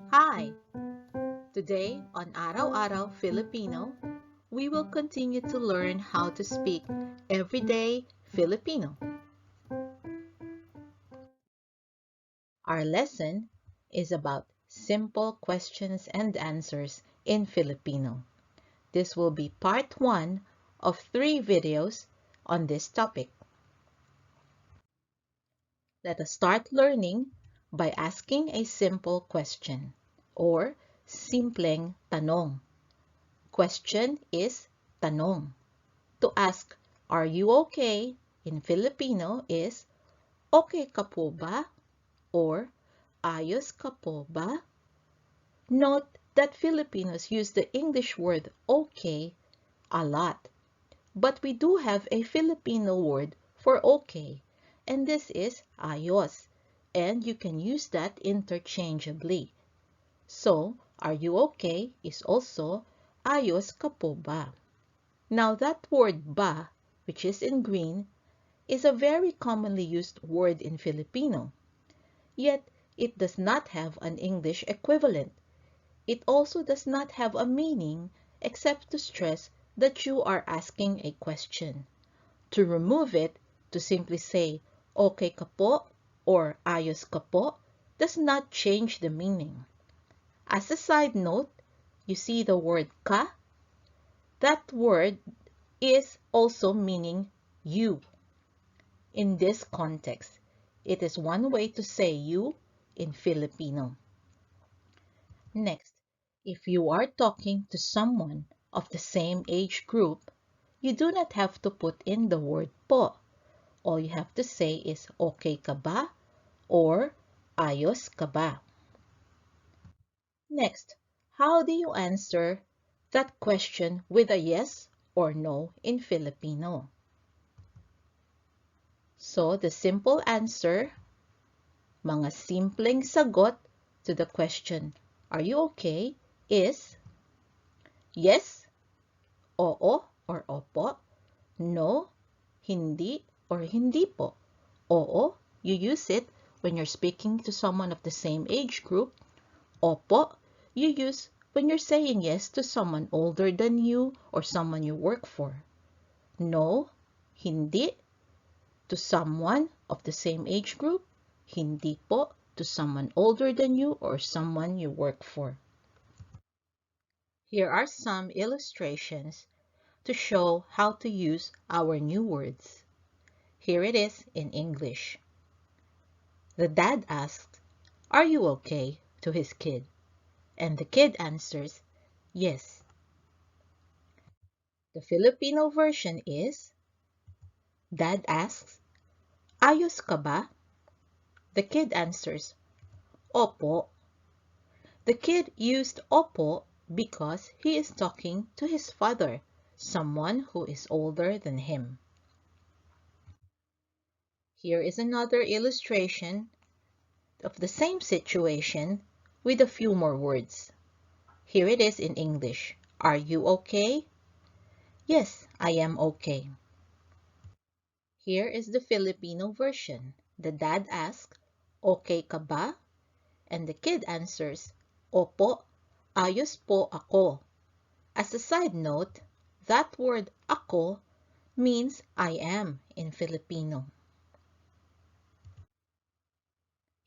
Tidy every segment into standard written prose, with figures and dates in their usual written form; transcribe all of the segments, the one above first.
Hi! Today on Araw-Araw Filipino, we will continue to learn how to speak everyday Filipino. Our lesson is about simple questions and answers in Filipino. This will be part 1 of 3 videos on this topic. Let us start learning by asking a simple question or simpleng tanong. Question is tanong. To ask, are you okay? In Filipino is, okay ka po ba? Or, ayos ka po ba? Note that Filipinos use the English word okay a lot. But we do have a Filipino word for okay, and this is ayos, and you can use that interchangeably. So, are you okay is also ayos ka po ba? Now that word ba, which is in green, is a very commonly used word in Filipino. Yet, it does not have an English equivalent. It also does not have a meaning except to stress that you are asking a question. To remove it, to simply say, okay ka po or ayos ka po, does not change the meaning. As a side note, you see the word ka? That word is also meaning you. In this context, it is one way to say you in Filipino. Next, if you are talking to someone of the same age group, you do not have to put in the word po. All you have to say is okay ka ba or ayos ka ba. Next, how do you answer that question with a yes or no in Filipino? So, the simple answer, mga simpleng sagot to the question, are you okay, is yes, oo or opo, no, hindi or hindi po. Oo, you use it when you're speaking to someone of the same age group. Opo, you use when you're saying yes to someone older than you or someone you work for. No, hindi, to someone of the same age group. Hindi po, to someone older than you or someone you work for. Here are some illustrations to show how to use our new words. Here it is in English. The dad asks, "Are you okay?" to his kid, and the kid answers, "Yes." The Filipino version is, Dad asks, "Ayos ka ba?" The kid answers, "Opo." The kid used opo because he is talking to his father, someone who is older than him. Here is another illustration of the same situation with a few more words. Here it is in English. Are you okay? Yes, I am okay. Here is the Filipino version. The dad asks, "Okay ka ba?" And the kid answers, "Opo, ayos po ako." As a side note, that word ako means I am in Filipino.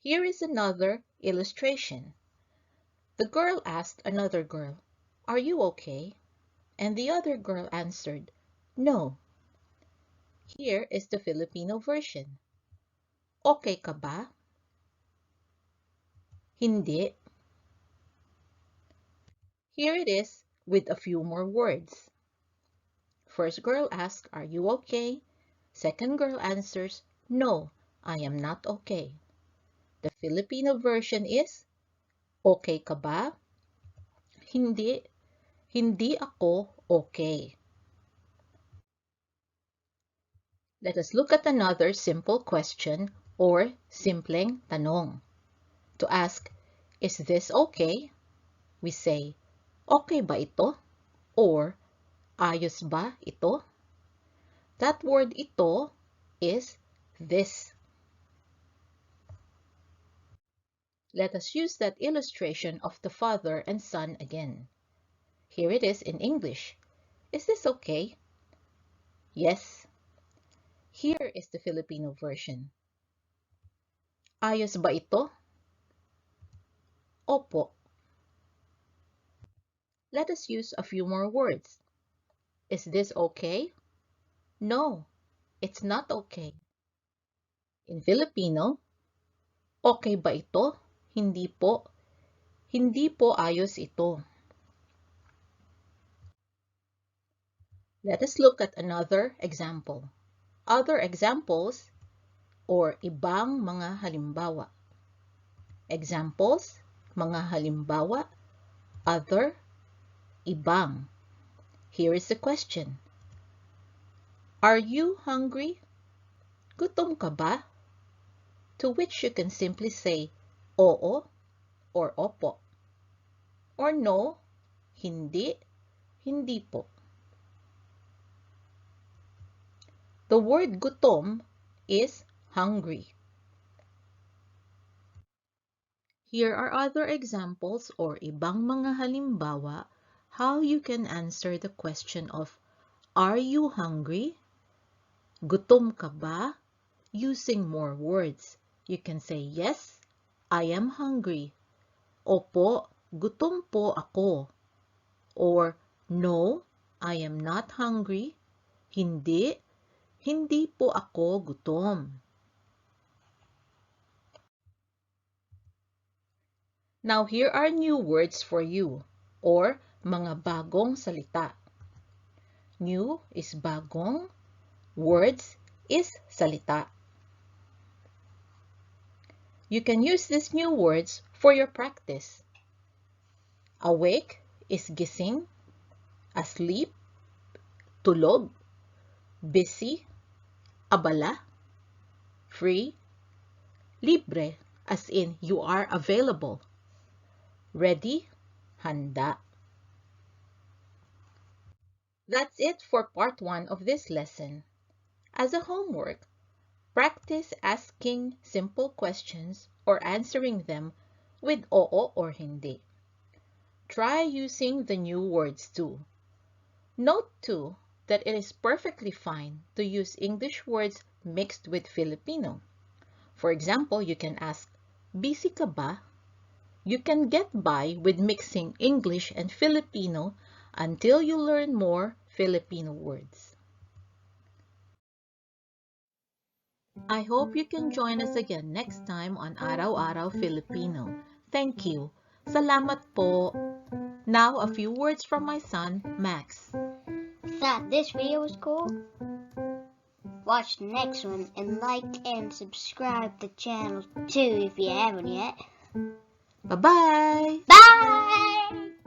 Here is another illustration. The girl asked another girl, "Are you okay?" And the other girl answered, "No." Here is the Filipino version. Okay ka ba? Hindi. Here it is with a few more words. First girl asks, "Are you okay?" Second girl answers, "No, I am not okay." The Filipino version is, okay ka ba? Hindi. Hindi ako okay. Let us look at another simple question or simpleng tanong. To ask, is this okay? We say, okay ba ito? Or, ayos ba ito? That word ito is this. Let us use that illustration of the father and son again. Here it is in English. Is this okay? Yes. Here is the Filipino version. Ayos ba ito? Opo. Let us use a few more words. Is this okay? No, it's not okay. In Filipino, okay ba ito? Hindi po. Hindi po ayos ito. Let us look at another example. Other examples or ibang mga halimbawa. Examples, mga halimbawa, other, ibang. Here is the question. Are you hungry? Gutom ka ba? To which you can simply say oo or opo. Or no, hindi, hindi po. The word gutom is hungry. Here are other examples or ibang mga halimbawa how you can answer the question of are you hungry? Gutom ka ba? Using more words. You can say yes, I am hungry. Opo, gutom po ako. Or no, I am not hungry. Hindi, hindi po ako gutom. Now here are new words for you or mga bagong salita. New is bagong, words is salita. You can use these new words for your practice. Awake is gising, asleep, tulog, busy, abala, free, libre as in you are available, ready, handa. That's it for part 1 of this lesson. As a homework, practice asking simple questions or answering them with oo or hindi. Try using the new words too. Note too that it is perfectly fine to use English words mixed with Filipino. For example, you can ask, busy ka ba? You can get by with mixing English and Filipino until you learn more Filipino words. I hope you can join us again next time on Araw-Araw Filipino. Thank you. Salamat po. Now, a few words from my son, Max. Thought this video was cool? Watch the next one and like and subscribe to the channel too if you haven't yet. Bye-bye! Bye!